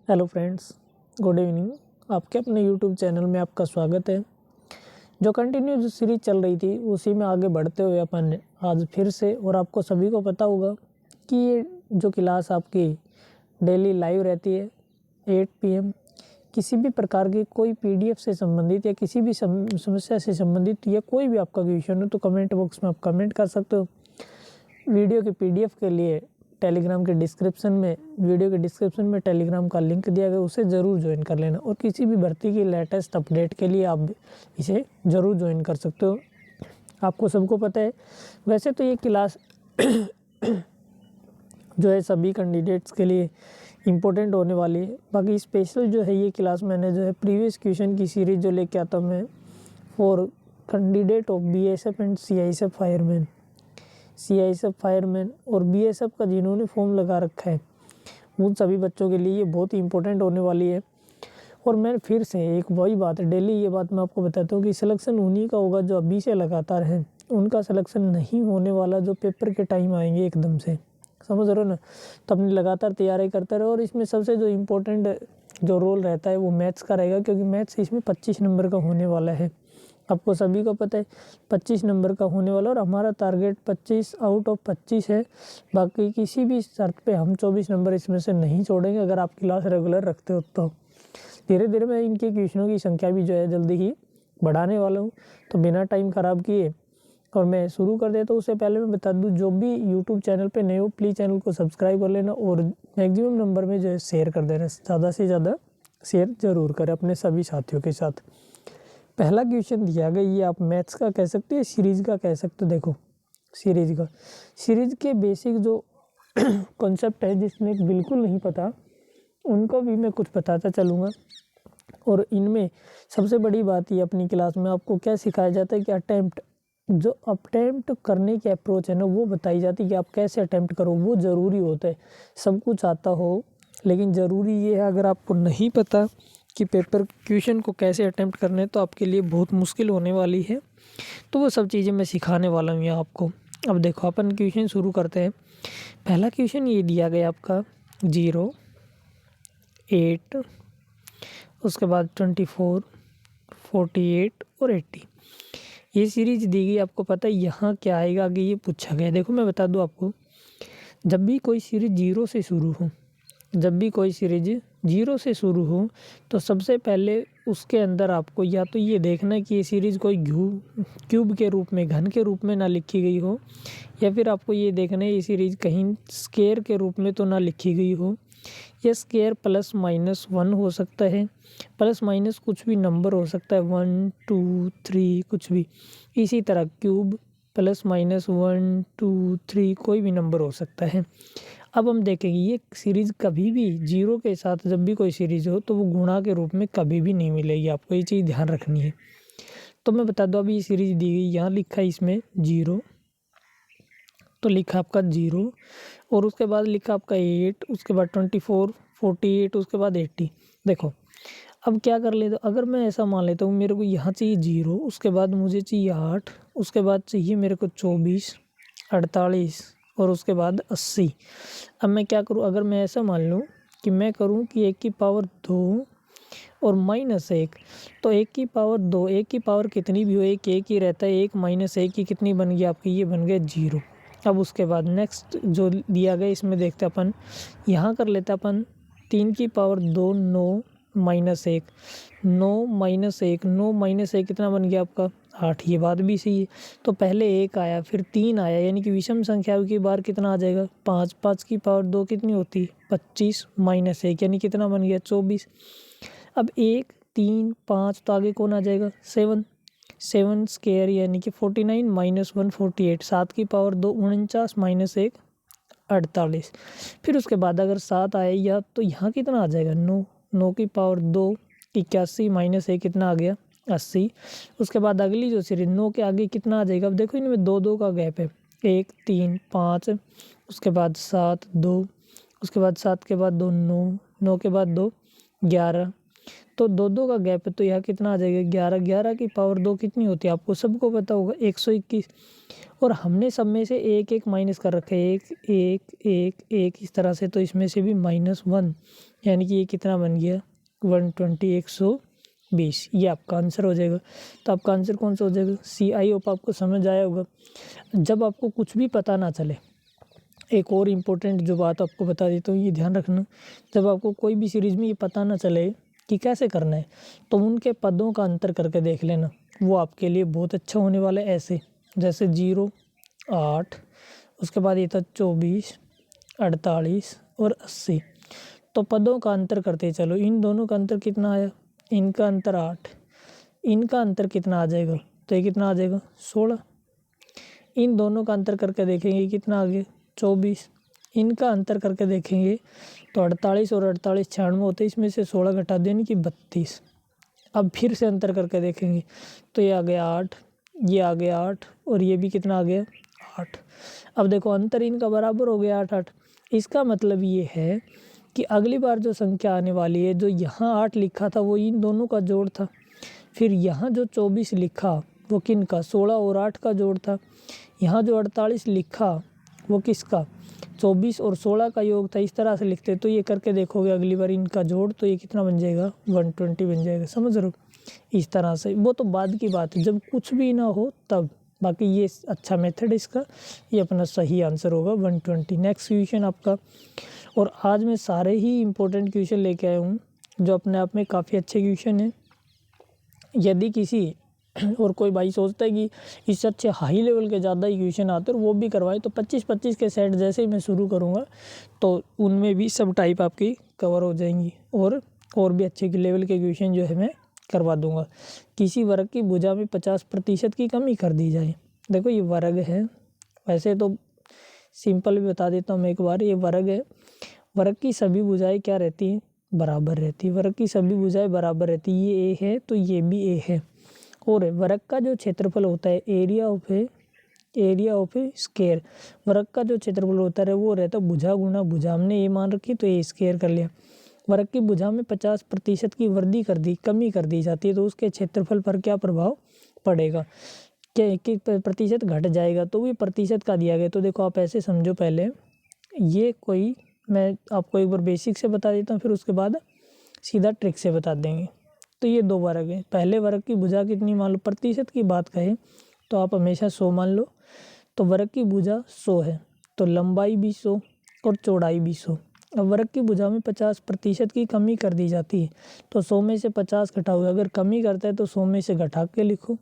Hello friends, good evening. आपके अपने YouTube channel में आपका स्वागत है। जो कंटिन्यू जो सीरीज चल रही थी उसी में आगे बढ़ते हुए अपन आज फिर से, और आपको सभी को पता होगा कि ये जो क्लास आपकी डेली लाइव रहती है 8 PM, किसी भी प्रकार की कोई PDF से संबंधित या किसी भी समस्या से संबंधित या कोई भी आपका क्वेश्चन हो तो कमेंट बॉक्स में आप कमेंट कर सकते हो। वीडियो के PDF के लिए टेलीग्राम के डिस्क्रिप्शन में वीडियो के डिस्क्रिप्शन में टेलीग्राम का लिंक दिया गया, उसे ज़रूर ज्वाइन कर लेना। और किसी भी भर्ती की लेटेस्ट अपडेट के लिए आप इसे ज़रूर ज्वाइन कर सकते हो। आपको सबको पता है वैसे तो ये क्लास जो है सभी कैंडिडेट्स के लिए इम्पोर्टेंट होने वाली है। बाकी स्पेशल जो है ये क्लास मैंने जो है प्रीवियस क्वेश्चन की सीरीज जो लेके आता हूँ मैं for candidate of BSF and CISF fireman, CISF fireman और BSF का जिन्होंने फॉर्म लगा रखा है उन सभी बच्चों के लिए ये बहुत ही इंपॉर्टेंट होने वाली है। और मैं फिर से एक वही बात है, डेली ये बात मैं आपको बताता हूँ कि सिलेक्शन उन्हीं का होगा जो अभी से लगातार है। उनका सिलेक्शन नहीं होने वाला जो पेपर के टाइम आएंगे एकदम से, समझ रहे हो ना। तो अपनी लगातार तैयारी करते रहो। और इसमें सबसे जो इम्पोर्टेंट जो रोल रहता है वो मैथ्स का रहेगा, क्योंकि मैथ्स इसमें 25 नंबर का होने वाला है। आपको सभी को पता है 25 नंबर का होने वाला, और हमारा टारगेट 25 आउट ऑफ 25 है। बाकी किसी भी शर्त पे हम 24 नंबर इसमें से नहीं छोड़ेंगे अगर आप क्लास रेगुलर रखते हो तो। धीरे धीरे मैं इनके क्वेश्चनों की संख्या भी जो है जल्दी ही बढ़ाने वाला हूँ। तो बिना टाइम ख़राब किए और मैं शुरू कर देता हूँ। उससे पहले मैं बता दूँ, जो भी यूट्यूब चैनल पे नए हो प्लीज़ चैनल को सब्सक्राइब कर लेना और मैक्सिमम नंबर में जो है शेयर कर देना। ज़्यादा से ज़्यादा शेयर ज़रूर करें अपने सभी साथियों के साथ। पहला क्वेश्चन दिया गया, ये आप मैथ्स का कह सकते हैं, सीरीज का कह सकते हो। देखो सीरीज के बेसिक जो कॉन्सेप्ट है जिसमें बिल्कुल नहीं पता उनको भी मैं कुछ बताता चलूँगा। और इनमें सबसे बड़ी बात ये अपनी क्लास में आपको क्या सिखाया जाता है कि अटेम्प्ट करने की अप्रोच है ना वो बताई जाती है कि आप कैसे अटेम्प्ट करो। वो ज़रूरी होता है, सब कुछ आता हो लेकिन ज़रूरी ये है अगर आपको नहीं पता कि पेपर क्वेश्चन को कैसे अटेम्प्ट करने तो आपके लिए बहुत मुश्किल होने वाली है। तो वो सब चीज़ें मैं सिखाने वाला हूँ यहाँ आपको। अब देखो अपन क्वेश्चन शुरू करते हैं। पहला क्वेश्चन ये दिया गया आपका 0, 8, उसके बाद 24, 48 और 80 ये सीरीज दी गई। आपको पता है यहाँ क्या आएगा आगे ये पूछा गया। देखो मैं बता दूँ आपको, जब भी कोई सीरीज जीरो से शुरू हो तो सबसे पहले उसके अंदर आपको या तो ये देखना है कि ये सीरीज़ कोई क्यूब के रूप में, घन के रूप में ना लिखी गई हो, या फिर आपको ये देखना है ये सीरीज़ कहीं स्क्वायर के रूप में तो ना लिखी गई हो। या स्क्वायर +-1 हो सकता है, प्लस माइनस कुछ भी नंबर हो सकता है, 1 2 3 कुछ भी। इसी तरह क्यूब +-1 2 3 कोई भी नंबर हो सकता है। अब हम देखेंगे ये सीरीज़ कभी भी जीरो के साथ जब भी कोई सीरीज़ हो तो वो गुणा के रूप में कभी भी नहीं मिलेगी। आपको ये चीज़ ध्यान रखनी है। तो मैं बता दूँ अभी ये सीरीज़ दी गई, यहाँ लिखा है इसमें 0 तो लिखा आपका 0, और उसके बाद लिखा आपका 8, उसके बाद 24, 48, उसके बाद 80। देखो अब क्या कर लेते, अगर मैं ऐसा मान लेता हूँ मेरे को यहाँ चाहिए 0, उसके बाद मुझे चाहिए 8, उसके बाद चाहिए मेरे को 24, 48 और उसके बाद 80। अब मैं क्या करूँ, अगर मैं ऐसा मान लूँ कि मैं करूँ कि 1 की पावर 2 और -1, तो 1 की पावर 2, 1 की पावर कितनी भी हो एक ही रहता है। 1 - 1 की कितनी बन गई आपकी, ये बन गया 0। अब उसके बाद नेक्स्ट जो दिया गया इसमें देखते अपन, यहाँ कर लेते अपन 3 की पावर 2 9 -1, 9 - 1 कितना बन गया आपका 8। ये बात भी सही है। तो पहले 1 आया फिर 3 आया, यानी कि विषम संख्याओं की बार कितना आ जाएगा 5। 5 की पावर 2 कितनी होती है 25 -1 यानी कितना बन गया 24। अब 1 3 5 तो आगे कौन आ जाएगा 7। 7 स्क्वायर यानी कि 49 -1 48। 7 की पावर 2 49 -1 48। फिर उसके बाद अगर 7 आया तो यहाँ कितना आ जाएगा 9। 9 की पावर 2 81 -1 कितना आ गया 80। उसके बाद अगली जो सीरीज 9 के आगे कितना आ जाएगा, अब देखो इनमें 2 2 का गैप है, 1 3 5, उसके बाद 7 2, उसके बाद 7 के बाद 2 9, 9 के बाद 2 11। तो 2 2 का गैप है तो यहाँ कितना आ जाएगा 11। 11 की पावर 2 कितनी होती है आपको सबको पता होगा 121। और हमने सब में से एक एक माइनस कर रखा है, एक एक एक एक इस तरह से, तो इसमें से भी -1, यानी कि ये कितना बन गया 120, 120। ये आपका आंसर हो जाएगा। तो आपका आंसर कौन सा हो जाएगा? सी। आई होप आपको समझ आया होगा। जब आपको कुछ भी पता ना चले, एक और इम्पोर्टेंट जो बात आपको बता देता हूँ, ये ध्यान रखना। जब आपको कोई भी सीरीज़ में ये पता ना चले कि कैसे करना है, तो उनके पदों का अंतर करके देख लेना, वो आपके लिए बहुत अच्छा होने वाला है। ऐसे जैसे 0, 8, उसके बाद ये था 24, 48 और 80। तो पदों का अंतर करते चलो, इन दोनों का अंतर कितना आया? इनका अंतर 8, इनका अंतर कितना आ जाएगा? तो ये कितना आ जाएगा 16। इन दोनों का अंतर करके देखेंगे कितना आ गया 24। इनका अंतर करके देखेंगे तो 48 और 48 96 होते, इसमें से 16 घटा देने की 32। अब फिर से अंतर करके देखेंगे तो ये आ गया 8, ये आ गया 8 और ये भी कितना आ गया 8। अब देखो अंतर इनका बराबर हो गया 8 8। इसका मतलब ये है कि अगली बार जो संख्या आने वाली है, जो यहाँ 8 लिखा था वो इन दोनों का जोड़ था, फिर यहाँ जो 24 लिखा वो किन का? 16 और 8 का जोड़ था। यहाँ जो 48 लिखा वो किसका? 24 और 16 का योग था। इस तरह से लिखते, तो ये करके देखोगे अगली बार इनका जोड़, तो ये कितना बन जाएगा 120 बन जाएगा। समझ रहे हो? इस तरह से, वो तो बाद की बात है जब कुछ भी ना हो तब। बाकी ये अच्छा मेथड इसका, ये अपना सही आंसर होगा 120। नेक्स्ट क्वेश्चन आपका, और आज मैं सारे ही इम्पोर्टेंट क्वेश्चन लेके आया हूँ जो अपने आप में काफ़ी अच्छे क्वेश्चन हैं। यदि किसी और कोई भाई सोचता है कि इससे अच्छे हाई लेवल के ज़्यादा ही क्वेश्चन आते हैं और वो भी करवाए, तो 25-25 के सेट जैसे ही मैं शुरू करूँगा तो उनमें भी सब टाइप आपकी कवर हो जाएंगी, और भी अच्छे लेवल के क्वेश्चन जो है मैं करवा दूँगा। किसी वर्ग की भुजा में 50% की कमी कर दी जाए। देखो ये वर्ग है, वैसे तो सिंपल भी बता देता हूँ मैं एक बार। ये वर्ग है, वर्ग की सभी भुजाएं क्या रहती हैं? बराबर रहती है। वर्ग की सभी भुजाएं बराबर रहती है। ये ए है तो ये भी ए है। और वर्ग का जो क्षेत्रफल होता है, एरिया ऑफ ए स्क्वायर, वर्ग का जो क्षेत्रफल होता है वो रहता है भुजा गुना भुजा। हमने ये मान रखी तो ये स्क्वायर कर लिया। वर्ग की भुजा में 50% की वृद्धि कमी कर दी जाती है, तो उसके क्षेत्रफल पर क्या प्रभाव पड़ेगा? कि प्रतिशत घट जाएगा, तो ये प्रतिशत का दिया गया। तो देखो आप ऐसे समझो, पहले ये कोई, मैं आपको एक बार बेसिक से बता देता हूँ, फिर उसके बाद सीधा ट्रिक से बता देंगे। तो ये दो वर्ग है। पहले वर्ग की भुजा कितनी मान लो, प्रतिशत की बात कहें तो आप हमेशा 100 मान लो। तो वर्ग की भुजा 100 है, तो लंबाई भी 100 और चौड़ाई भी 100। अब वर्ग की भुजा में 50% की कमी कर दी जाती है, तो 100 में से 50 घटाओगे। अगर कमी करता है तो 100 में से घटा के लिखो,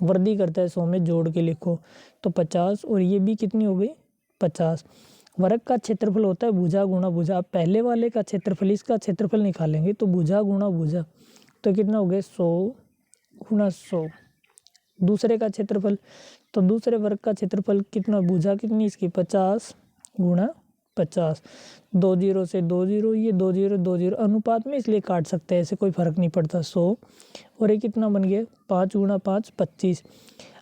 वृद्धि करता है 100 में जोड़ के लिखो, तो 50। और ये भी कितनी हो गई 50। वर्ग का क्षेत्रफल होता है भुजा गुणा भुजा। अब पहले वाले का क्षेत्रफल, इसका क्षेत्रफल निकालेंगे तो भुजा गुणा भुजा, तो कितना हो गया 100 गुणा 100। दूसरे का क्षेत्रफल, तो दूसरे वर्ग का क्षेत्रफल कितना, भुजा कितनी इसकी 50 गुणा 50। 2 0 से 2 0, ये 2 0 2 0 अनुपात में इसलिए काट सकते हैं, ऐसे कोई फर्क नहीं पड़ता। 100 और ये कितना बन गया 5 गुणा 5 25।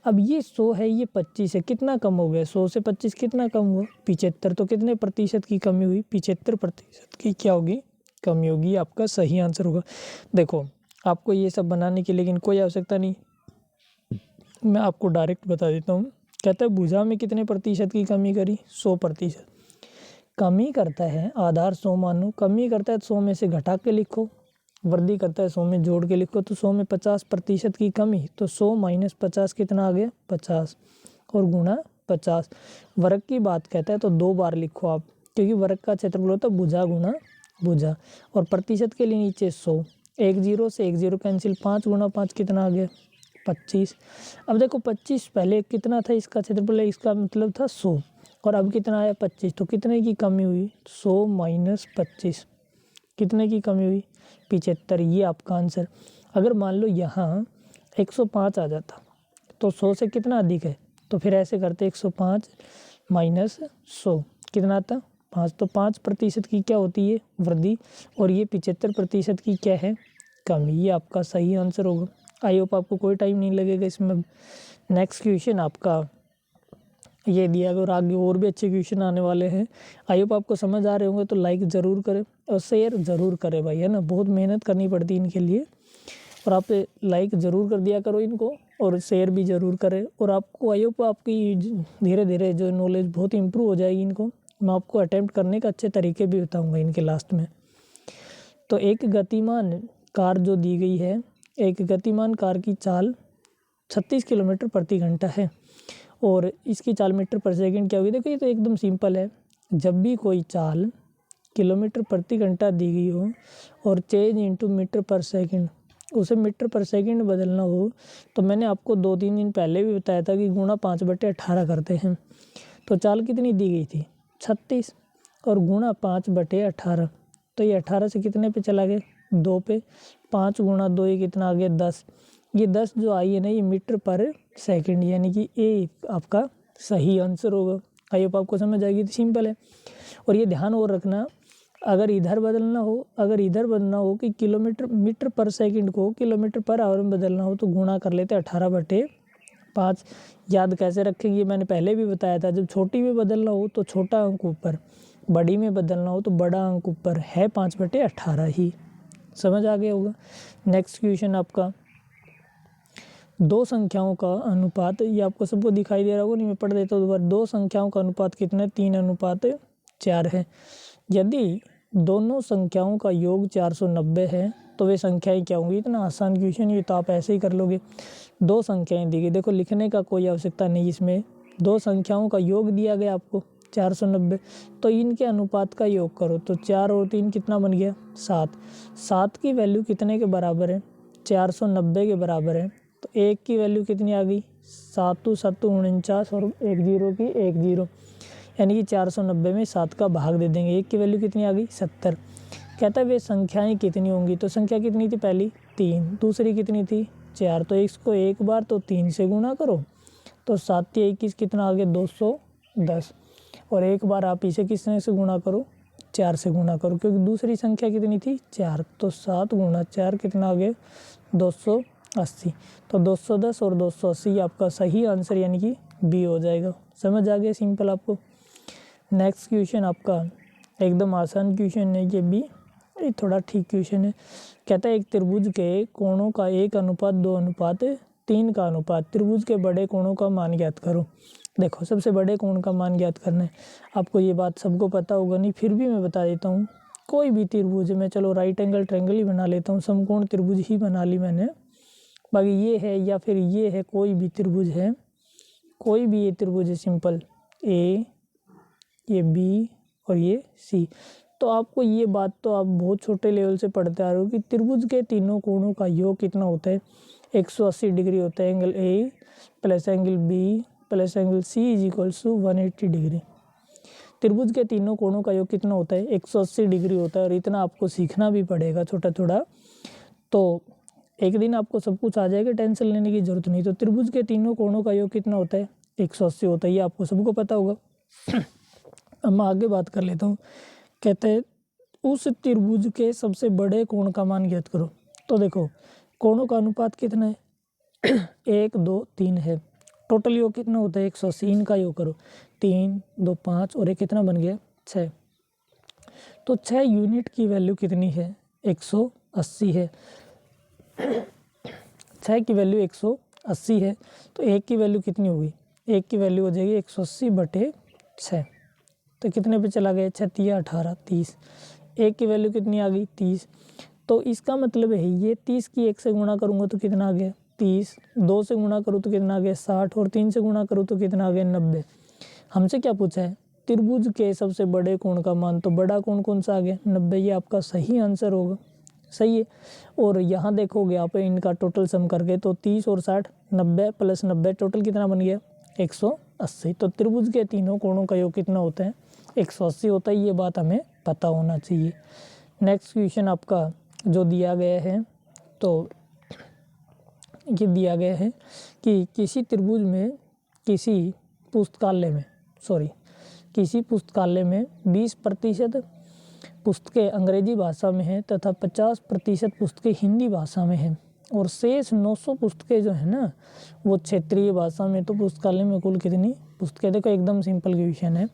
अब ये 100 है, ये 25 है, कितना कम हो गया 100 से 25 कितना कम हुआ 75। तो कितने प्रतिशत की कमी हुई? 75% की क्या होगी कमी होगी। आपका सही आंसर होगा। देखो आपको ये सब बनाने की लेकिन कोई आवश्यकता नहीं, मैं आपको डायरेक्ट बता देता हूँ। कहता है भुजा में कितने प्रतिशत की कमी करी? 100%। कमी करता है आधार 100 मानो, कमी करता है 100 में से घटा के लिखो, वृद्धि करता है 100 में जोड़ के लिखो। तो 100 में 50% की कमी, तो 100 माइनस 50 कितना आ गया 50 और गुणा 50। वर्ग की बात कहता है तो 2 बार लिखो आप, क्योंकि वर्ग का क्षेत्रफल होता है भुजा गुणा भुजा। और प्रतिशत के लिए नीचे 100, 1 0 से 1 0 कैंसिल, 5 गुणा 5 कितना आ गया 25। अब देखो 25 पहले कितना था इसका क्षेत्रफल, इसका मतलब था 100, और अब कितना आया 25। तो कितने की कमी हुई 100 माइनस 25, कितने की कमी हुई 75। ये आपका आंसर। अगर मान लो यहाँ 105 आ जाता तो 100 से कितना अधिक है, तो फिर ऐसे करते 105 माइनस 100 कितना आता 5। तो 5% की क्या होती है वृद्धि, और ये 75% की क्या है कमी। ये आपका सही आंसर होगा। आई होप आपको कोई टाइम नहीं लगेगा इसमें। नेक्स्ट क्वेश्चन आपका ये दिया गया, और आगे और भी अच्छे क्वेश्चन आने वाले हैं। आई होप आपको समझ आ रहे होंगे, तो लाइक ज़रूर करें और शेयर ज़रूर करें भाई, है ना। बहुत मेहनत करनी पड़ती है इनके लिए, और आप लाइक ज़रूर कर दिया करो इनको, और शेयर भी ज़रूर करें। और आपको आई होप आपकी धीरे धीरे जो नॉलेज बहुत इम्प्रूव हो जाएगी। इनको मैं आपको अटेम्प्ट करने का अच्छे तरीके भी बताऊंगा इनके लास्ट में। तो एक गतिमान कार जो दी गई है, एक गतिमान कार की चाल 36 किलोमीटर प्रति घंटा है और इसकी चाल मीटर पर सेकंड क्या होगी। देखो ये तो एकदम सिंपल है। जब भी कोई चाल किलोमीटर प्रति घंटा दी गई हो और चेंज इनटू मीटर पर सेकंड, उसे मीटर पर सेकंड बदलना हो, तो मैंने आपको 2-3 दिन पहले भी बताया था कि गुणा 5/18 करते हैं। तो चाल कितनी दी गई थी 36 और गुणा 5/18, तो ये 18 से कितने पे चला गया 2 पे। 5 गुणा 2 ये कितना आ गया 10। ये 10 जो आई है ना, ये मीटर पर सेकंड, यानी कि ए आपका सही आंसर होगा। आई होप आपको समझ आएगी। तो सिंपल है। और ये ध्यान और रखना, अगर इधर बदलना हो कि किलोमीटर मीटर पर सेकंड को किलोमीटर पर आवर में बदलना हो, तो गुणा कर लेते 18/5। याद कैसे रखेंगे मैंने पहले भी बताया था। जब छोटी में बदलना हो तो छोटा अंक ऊपर, बड़ी में बदलना हो तो बड़ा अंक ऊपर, है 5/18 ही। समझ आ गया होगा। नेक्स्ट क्वेश्चन आपका, दो संख्याओं का अनुपात, ये आपको सबको दिखाई दे रहा होगा, नहीं मैं पढ़ देता हूँ दोबारा। दो संख्याओं का अनुपात कितना है 3:4 है। यदि दोनों संख्याओं का योग 490 है तो वे संख्याएं क्या होंगी। इतना आसान क्वेश्चन, ये तो आप ऐसे ही कर लोगे। दो संख्याएं दी गई, देखो लिखने का कोई आवश्यकता नहीं इसमें। दो संख्याओं का योग दिया गया आपको 490, तो इनके अनुपात का योग करो। तो 4 और 3 कितना बन गया 7। 7 की वैल्यू कितने के बराबर है 490 के बराबर है। तो 1 की वैल्यू कितनी आ गई 7 7 49 और 1 0 की 1 0, यानी कि 490 में 7 का भाग दे देंगे। 1 की वैल्यू कितनी आ गई 70। कहता है वे संख्याएं कितनी होंगी। तो संख्या कितनी थी पहली 3, दूसरी कितनी थी 4। तो इसको एक बार तो 3 से गुणा करो, तो 7 या 21 कितना आ गया 210। और एक बार आप इसे किसने से गुणा करो 4 से गुणा करो, क्योंकि दूसरी संख्या कितनी थी 4। तो 7 गुणा 4 कितना आ गया 280। तो 210 और 280 आपका सही आंसर यानी कि बी हो जाएगा। समझ आ गया सिंपल आपको। नेक्स्ट क्वेश्चन आपका एकदम आसान क्वेश्चन है, ये भी थोड़ा ठीक क्वेश्चन है। कहता है एक त्रिभुज के कोणों का 1:2:3 का अनुपात, त्रिभुज के बड़े कोणों का मान ज्ञात करो। देखो सबसे बड़े कोण का मान ज्ञात करना है। आपको ये बात सबको पता होगा नहीं, फिर भी मैं बता देता हूँ। कोई भी त्रिभुज है, मैं चलो राइट एंगल ट्रायंगल ही बना लेता हूँ, समकोण त्रिभुज ही बना ली मैंने। बाकी ये है या फिर ये है, कोई भी त्रिभुज है, कोई भी ये त्रिभुज है सिंपल, ए, ये बी और ये सी। तो आपको ये बात तो आप बहुत छोटे लेवल से पढ़ते आ रहे हो कि त्रिभुज के तीनों कोणों का योग कितना होता है 180 डिग्री होता है। Angle A plus angle B plus angle C is equals to 180 degree. त्रिभुज के तीनों कोणों का योग कितना होता है 180 डिग्री होता है। और इतना आपको सीखना भी पड़ेगा छोटा छोटा, तो एक दिन आपको सब कुछ आ जाएगा, टेंशन लेने की जरूरत नहीं। तो त्रिभुज के तीनों कोणों का योग कितना होता है 180 होता है, ये आपको सबको पता होगा। अब मैं आगे बात कर लेता हूँ। कहते हैं उस त्रिभुज के सबसे बड़े कोण का मान ज्ञात करो। तो देखो कोणों का अनुपात कितना है 1 2 3 है। टोटल योग कितना होता है 180। इनका योग करो 3 2 5 और एक कितना बन गया 6। तो 6 यूनिट की वैल्यू कितनी है 180 है। 6 की वैल्यू 180 है, तो 1 की वैल्यू कितनी होगी 1 की वैल्यू हो जाएगी 180/6। तो कितने पे चला गया 6 3 18 30। 1 की वैल्यू कितनी आ गई 30। तो इसका मतलब है ये 30 की 1 से गुणा करूँगा तो कितना आ गया 30, 2 से गुणा करूँ तो कितना आ गया 60 और 3 से गुणा करूँ तो कितना आ गया 90। हमसे क्या पूछा है त्रिभुज के सबसे बड़े कोण का मान, तो बड़ा कोण कौन सा आ गया 90। ये आपका सही आंसर होगा, सही है। और यहाँ देखोगे आप इनका टोटल सम करके, तो 30 और 60 90 प्लस 90 टोटल कितना बन गया 180। तो त्रिभुज के तीनों कोणों का योग कितना होता है 180 होता है। ये बात हमें पता होना चाहिए। नेक्स्ट क्वेश्चन आपका जो दिया गया है, तो ये दिया गया है कि किसी त्रिभुज में किसी पुस्तकालय में 20% पुस्तकें अंग्रेजी भाषा में हैं तथा 50% पुस्तकें हिंदी भाषा में हैं और शेष 900 पुस्तकें जो है ना वो क्षेत्रीय भाषा में। तो पुस्तकालय में कुल कितनी पुस्तकें। देखो एकदम सिंपल क्वेश्चन है।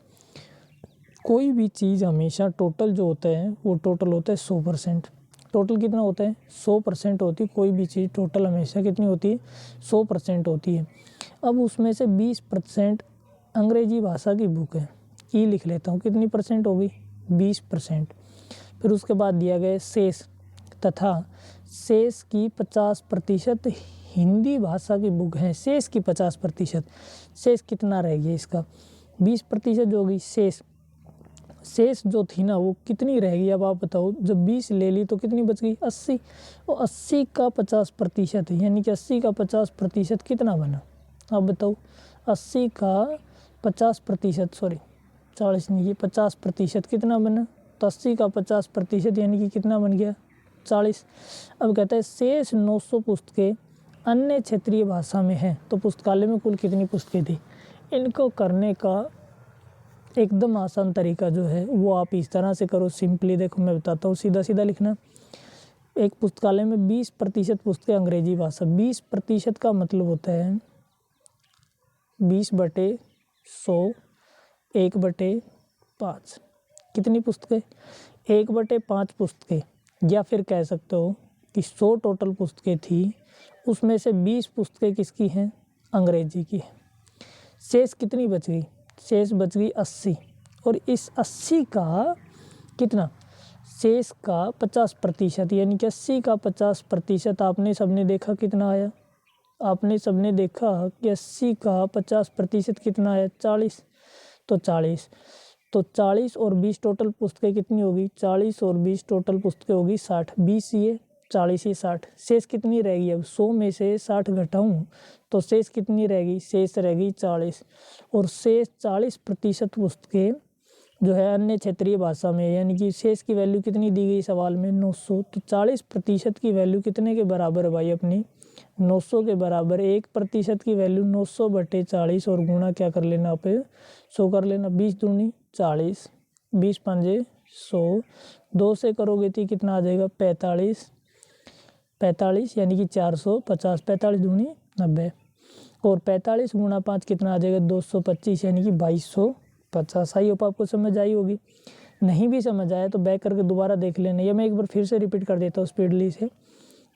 कोई भी चीज़ हमेशा टोटल जो होता है वो टोटल होता है 100%। टोटल कितना होता है 100% होती है। कोई भी चीज़ टोटल हमेशा कितनी होती है 100% होती है। अब उसमें से 20% अंग्रेजी भाषा की बुक है, ई लिख लेता हूँ, कितनी परसेंट होगी 20%। फिर उसके बाद दिया गया शेष तथा शेष की 50% हिंदी भाषा की बुक है। शेष की 50%, शेष कितना रह गया इसका 20% जो होगी शेष जो थी ना वो कितनी रहेगी। अब आप बताओ, जब 20 ले ली तो कितनी बच गई 80। और 80 का 50% यानी कि 80 का 50% कितना बना। आप बताओ 80 का 50%, सॉरी 40 नहीं, ये 50% कितना बना। तो 80 का 50% यानी कि कितना बन गया 40। अब कहता है शेष 900 पुस्तकें अन्य क्षेत्रीय भाषा में है। तो पुस्तकालय में कुल कितनी पुस्तकें थी। इनको करने का एकदम आसान तरीका जो है वो आप इस तरह से करो। सिंपली देखो मैं बताता हूँ, सीधा सीधा लिखना। एक पुस्तकालय में 20% पुस्तकें अंग्रेजी भाषा, 20% का मतलब होता है 20/100, 1/5। कितनी पुस्तकें 1/5 पुस्तकें। या फिर कह सकते हो कि 100 टोटल पुस्तकें थी, उसमें से 20 पुस्तकें किसकी हैं अंग्रेजी की है। शेष कितनी बच गई, शेष बच गई 80। और इस 80 का कितना शेष का 50% यानी कि 80 का 50% आपने सबने देखा कितना आया। आपने सबने देखा कि 80 का 50% कितना आया 40। तो 40 और 20 टोटल पुस्तकें कितनी होगी 40 और 20 टोटल पुस्तकें होगी 60। 20 ये 40 ये 60। शेष कितनी रहेगी। अब 100 में से 60 घटाऊँ तो शेष कितनी रहेगी, शेष रहेगी 40। और शेष 40% पुस्तकें जो है अन्य क्षेत्रीय भाषा में, यानी कि शेष की वैल्यू कितनी दी गई सवाल में 900। तो 40% की वैल्यू कितने के बराबर है भाई अपनी 900 के बराबर। 1% की वैल्यू 900/40 और गुणा क्या कर लेना आप 100 कर लेना। 20 दूनी 40, 20 पंजे 100, 2 से करोगे तो कितना आ जाएगा 45 यानी कि 450। 45 दूनी 90 और 45 गुणा 5 कितना आ जाएगा 225 यानी कि 2250। आई होप आपको समझ आई होगी। नहीं भी समझ आया तो बैक करके दोबारा देख लेना, या मैं एक बार फिर से रिपीट कर देता हूँ स्पीडली से।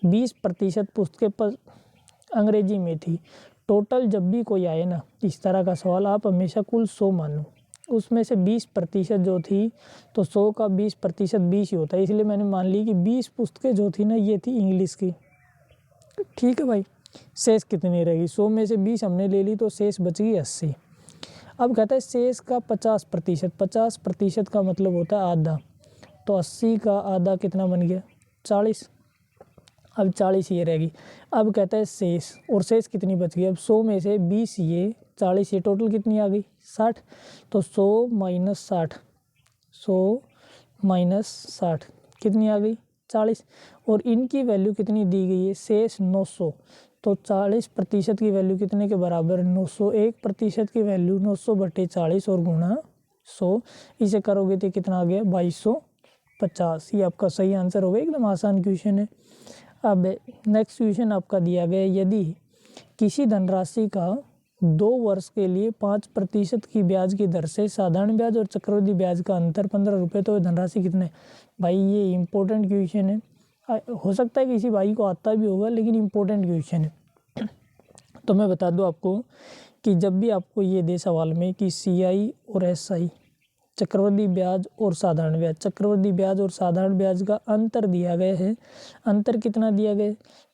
20% पुस्तकें पर अंग्रेजी में थी। टोटल जब भी कोई आए ना इस तरह का सवाल, आप हमेशा कुल 100 मानो। उसमें से 20% जो थी, तो 100 का 20% 20 ही होता है, इसलिए मैंने मान ली कि 20 पुस्तकें जो थी ना ये थी इंग्लिश की। ठीक है भाई। शेष कितनी रहेगी 100 में से 20 हमने ले ली तो शेष बच गई 80। अब कहता है शेष का 50%। 50% का मतलब होता है आधा। तो 80 का आधा कितना बन गया 40। अब 40 ये रहेगी। अब कहता है शेष, और शेष कितनी बच गई। अब 100 में से 20 ये 40 ये टोटल कितनी आ गई 60। तो 100 - 60, 100 - 60 कितनी आ गई 40। और इनकी वैल्यू कितनी दी गई है शेष 900। तो 40% की वैल्यू कितने के बराबर 900। 1% की वैल्यू 900/40 और गुणा 100। इसे करोगे तो कितना आ गया 2250। ये आपका सही आंसर होगा। एकदम आसान क्वेश्चन है। अब नेक्स्ट क्वेश्चन आपका दिया गया, यदि किसी धनराशि का 2 वर्ष के लिए 5% की ब्याज की दर से साधारण ब्याज और चक्रवृद्धि ब्याज का अंतर 15 रुपये, तो धनराशि कितने। भाई ये इम्पोर्टेंट क्वेश्चन है। हो सकता है किसी भाई को आता भी होगा, लेकिन इम्पोर्टेंट क्वेश्चन है। तो मैं बता दूं आपको कि जब भी आपको ये दे सवाल में कि CI और SI, चक्रवृद्धि ब्याज और साधारण ब्याज, चक्रवृद्धि ब्याज और साधारण ब्याज का अंतर दिया गया है। अंतर कितना दिया गया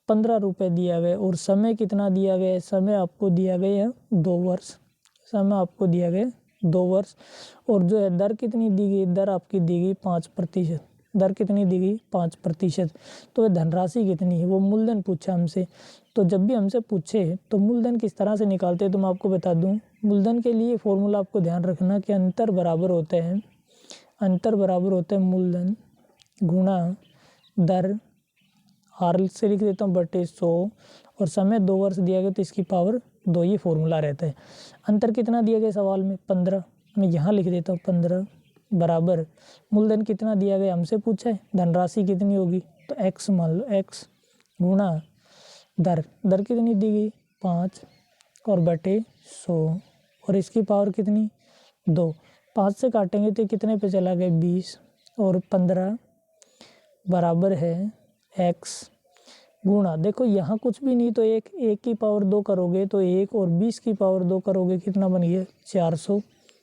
15 रुपये दिया गया। और समय कितना दिया गया है, समय आपको दिया गया है 2 वर्ष। समय आपको दिया गया 2 वर्ष। और जो है दर कितनी दी गई, दर आपकी दी गई 5%। दर कितनी दी गई 5%। तो धनराशि कितनी है वो मूलधन पूछा हमसे। तो जब भी हमसे पूछे तो मूलधन किस तरह से निकालते हैं तो मैं आपको बता दूं। मूलधन के लिए फॉर्मूला आपको ध्यान रखना कि अंतर बराबर होते हैं, अंतर बराबर होते हैं मूलधन गुणा दर, आर से लिख देता हूँ बटे 100, और समय 2 वर्ष दिया गया तो इसकी पावर 2, ये फॉर्मूला रहता है। अंतर कितना दिया गया सवाल में 15, मैं यहाँ लिख देता हूँ 15 बराबर मूलधन कितना दिया गया हमसे पूछा है, धनराशि कितनी होगी तो x मान लो, x गुणा दर, दर कितनी दी गई 5 और बटे 100, और इसकी पावर कितनी 2। 5 से काटेंगे तो कितने पे चला गया 20, और 15 बराबर है x गुणा, देखो यहाँ कुछ भी नहीं तो एक की पावर 2 करोगे तो 1 और 20 की पावर 2 करोगे कितना बन गया 400।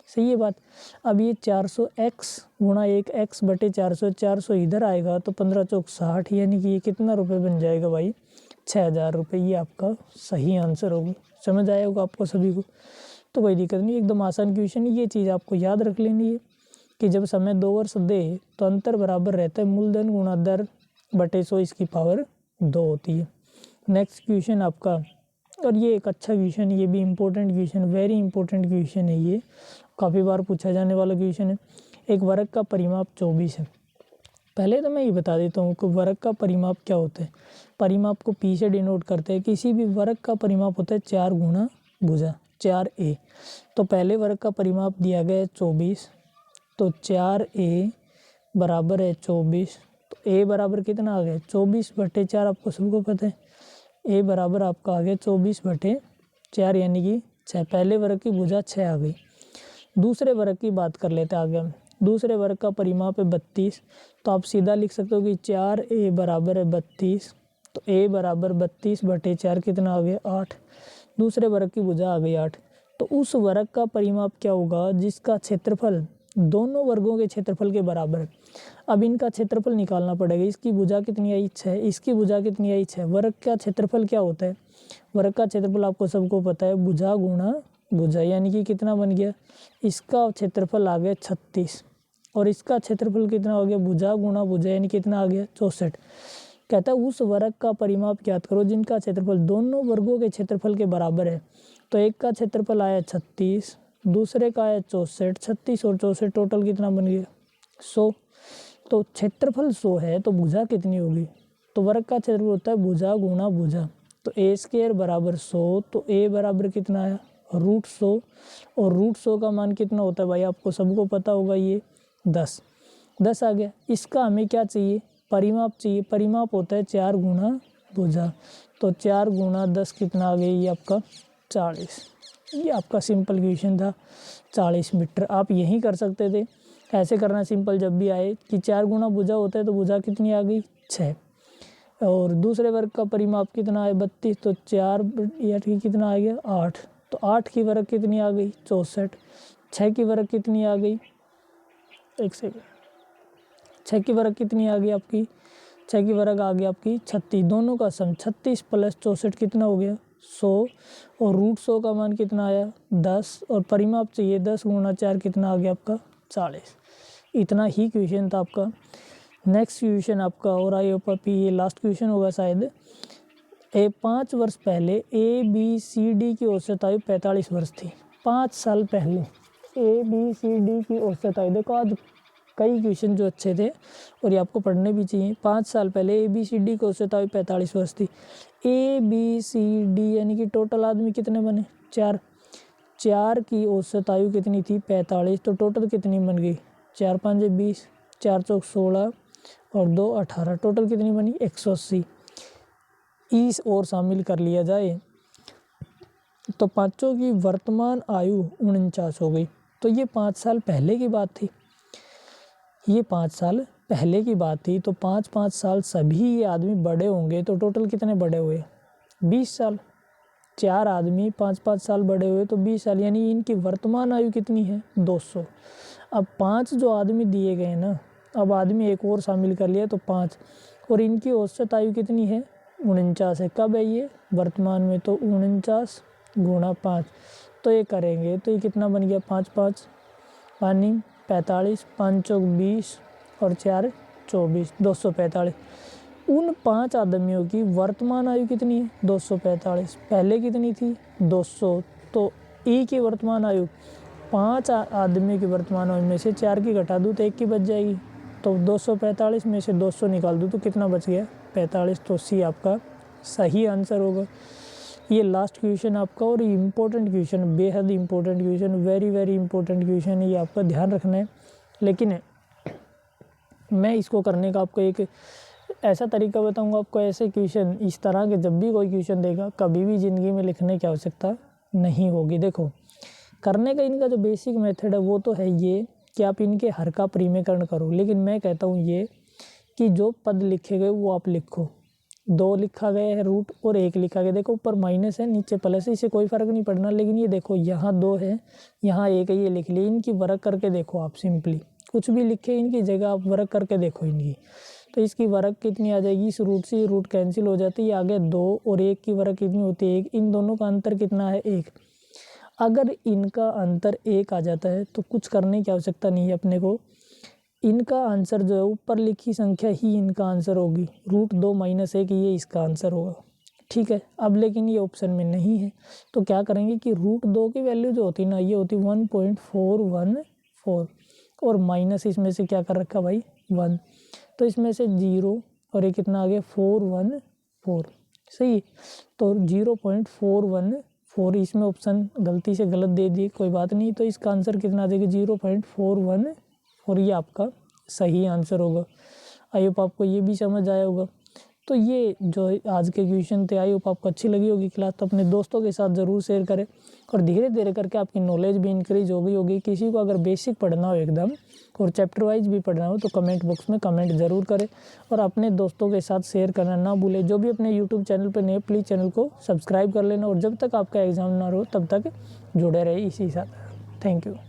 सही है बात। अब ये 400x गुणा 1x बटे 400 इधर आएगा तो 15 चौक 60, यानी कि ये कितना रुपए बन जाएगा भाई 6000 रुपये। ये आपका सही आंसर होगा। समझ आया होगा आपको सभी को, तो कोई दिक्कत नहीं, एकदम आसान क्वेश्चन। ये चीज़ आपको याद रख लेनी है कि जब समय 2 वर्ष दे तो अंतर बराबर रहता है मूलधन गुणा दर बटे 100 इसकी पावर 2 होती है। नेक्स्ट क्वेश्चन आपका, और ये एक अच्छा क्वेश्चन, ये भी important question, very important question है, ये काफ़ी बार पूछा जाने वाला क्वेश्चन है। एक वर्ग का परिमाप 24 है। पहले तो मैं ये बता देता हूँ कि वर्ग का परिमाप क्या होता है। परिमाप को पी से डिनोट करते हैं। किसी भी वर्ग का परिमाप होता है 4 गुना भुजा 4a। तो पहले वर्ग का परिमाप दिया गया है 24, तो 4a बराबर है 24। तो a बराबर कितना आ गया 24 बटे 4, आपको सबको पता है a बराबर आपका आ गया 24 बटे 4 यानी कि 6। पहले वर्ग की भुजा 6 आ गई। दूसरे वर्ग की बात कर लेते हैं आगे हम। दूसरे वर्ग का परिमाप है 32, तो आप सीधा लिख सकते हो कि 4a बराबर है 32। तो a बराबर 32 बटे 4 कितना आ गया 8। दूसरे वर्ग की भुजा आ गई 8। तो उस वर्ग का परिमाप क्या होगा जिसका क्षेत्रफल दोनों वर्गों के क्षेत्रफल के बराबर है। अब इनका क्षेत्रफल निकालना पड़ेगा। इसकी भुजा कितनी आई 6, इसकी भुजा कितनी आई 6। वर्ग का क्षेत्रफल क्या होता है, वर्ग का क्षेत्रफल आपको सबको पता है भुजा गुणा भुजा, यानी कि कितना बन गया, इसका क्षेत्रफल आ गया 36 और इसका क्षेत्रफल कितना हो गया भुजा गुणा भुजा, यानी कितना आ गया 64। कहता है उस वर्ग का परिमाप ज्ञात करो जिनका क्षेत्रफल दोनों वर्गों के क्षेत्रफल के बराबर है। तो एक का क्षेत्रफल आया 36, दूसरे का आया 64। 36 और 64 टोटल कितना बन गया 100। तो क्षेत्रफल 100 है तो भुजा कितनी होगी, तो वर्ग का क्षेत्रफल होता है भुजा गुणा भुजा। तो a² बराबर 100, तो a बराबर कितना आया √100। और √100 का मान कितना होता है भाई, आपको सबको पता होगा, ये 10 आ गया। इसका हमें क्या चाहिए, परिमाप चाहिए। परिमाप होता है 4 गुना भुजा, तो 4 गुना 10 कितना आ गया, ये आपका 40। ये आपका सिंपल क्वेश्चन था 40 मीटर। आप यही कर सकते थे, ऐसे करना सिंपल जब भी आए कि 4 गुना भुजा होता है तो भुजा कितनी आ गई 6। और दूसरे वर्ग का परिमाप कितना है 32, तो 4 की कितना आ गया 8। तो 8 की वर्ग कितनी आ गई 64। 6 की वर्ग कितनी आ गई, एक सेकेंड, 6 की वर्ग कितनी आ गई आपकी, 6 की वर्ग आ गई आपकी 36। दोनों का सम 36 + 64 कितना हो गया 100। और √100 का मान कितना आया 10। और परिमाप चाहिए 10 गुना 4 कितना आ गया आपका 40। इतना ही क्वेश्चन था आपका। नेक्स्ट क्वेश्चन आपका और आई ओपी, ये लास्ट क्वेश्चन होगा शायद। 5 वर्ष पहले ABCD की औसत आयु 45 वर्ष थी। 5 साल पहले ABCD की औसत आयु, देखो आज कई क्वेश्चन जो अच्छे थे और ये आपको पढ़ने भी चाहिए। 5 साल पहले ABCD की औसत आयु 45 वर्ष थी। ABCD यानी कि टोटल आदमी कितने बने 4। 4 की औसत आयु कितनी थी 45, तो टोटल कितनी बन गई 4 5 20, 4 चौक 16 और 2 18, टोटल कितनी बनी 180। इस और शामिल कर लिया जाए तो पाँचों की वर्तमान आयु 49 हो गई। तो ये 5 साल पहले की बात थी, ये 5 साल पहले की बात थी। तो 5-5 साल सभी ये आदमी बड़े होंगे तो टोटल कितने बड़े हुए 20 साल। 4 आदमी 5-5 साल बड़े हुए तो 20 साल, यानी इनकी वर्तमान आयु कितनी है 200। अब 5 जो आदमी दिए गए ना, अब आदमी एक और शामिल कर लिया तो 5, और इनकी औसत आयु कितनी है 49 है। कब है ये वर्तमान में, तो 49 गुणा 5। तो ये करेंगे तो ये कितना बन गया 5 5 पानी 45, 5 चौक 20 और 4 24, 245। उन 5 आदमियों की वर्तमान आयु कितनी है 245। पहले कितनी थी 200। तो ई की वर्तमान आयु 5 आदमियों की वर्तमान आयु में से 4 की घटा दूँ तो 1 की बच जाएगी। तो 245 में से 200 निकाल दूँ तो कितना बच गया 45। तो सी आपका सही आंसर होगा। ये लास्ट क्वेश्चन आपका, और इम्पोर्टेंट क्वेश्चन, बेहद important question, very very important question है, ये आपका ध्यान रखना है। लेकिन मैं इसको करने का आपको एक ऐसा तरीका बताऊंगा आपको। ऐसे क्वेश्चन इस तरह के जब भी कोई क्वेश्चन देगा कभी भी ज़िंदगी में लिखने की आवश्यकता नहीं होगी। देखो करने का इनका जो बेसिक मेथड है वो तो है ये कि आप इनके हर का परिमेयकरण करो, लेकिन मैं कहता हूँ ये कि जो पद लिखे गए वो आप लिखो। 2 लिखा गया है रूट और 1 लिखा गया, देखो ऊपर माइनस है नीचे प्लस है, इससे कोई फ़र्क नहीं पड़ना। लेकिन ये देखो यहाँ 2 है यहाँ 1 है, ये लिख लिए। इनकी वर्क करके देखो आप, सिंपली कुछ भी लिखे इनकी जगह आप वर्क करके देखो इनकी। तो इसकी वर्क कितनी आ जाएगी, इस रूट से रूट कैंसिल हो जाती है, आगे 2 और 1 की वर्क कितनी होती है 1। इन दोनों का अंतर कितना है 1। अगर इनका अंतर 1 आ जाता है तो कुछ करने की आवश्यकता नहीं है अपने को। इनका आंसर जो है ऊपर लिखी संख्या ही इनका आंसर होगी, रूट 2 माइनस 1 ये इसका आंसर होगा। ठीक है, अब लेकिन ये ऑप्शन में नहीं है तो क्या करेंगे कि रूट 2 की वैल्यू जो होती ना ये होती 1.414 और माइनस इसमें से क्या कर रखा भाई 1, तो इसमें से 0 और ये कितना आ गया 414। सही, तो 0.414, इसमें ऑप्शन गलती से गलत दे दी, कोई बात नहीं। तो इसका आंसर कितना आ जाएगा 0.414 और ये आपका सही आंसर होगा। आई होप आपको ये भी समझ आया होगा। तो ये जो आज के क्वेश्चन थे, आई होप आपको अच्छी लगी होगी क्लास। तो अपने दोस्तों के साथ ज़रूर शेयर करें और धीरे धीरे करके आपकी नॉलेज भी इंक्रीज होगी। किसी को अगर बेसिक पढ़ना हो एकदम और चैप्टर वाइज भी पढ़ना हो तो कमेंट बॉक्स में कमेंट ज़रूर करें और अपने दोस्तों के साथ शेयर करना ना भूलें। जो भी अपने यूट्यूब चैनल पर नए, प्लीज़ चैनल को सब्सक्राइब कर लेना और जब तक आपका एग्ज़ाम ना हो तब तक जुड़े रहे इसी साथ। Thank you.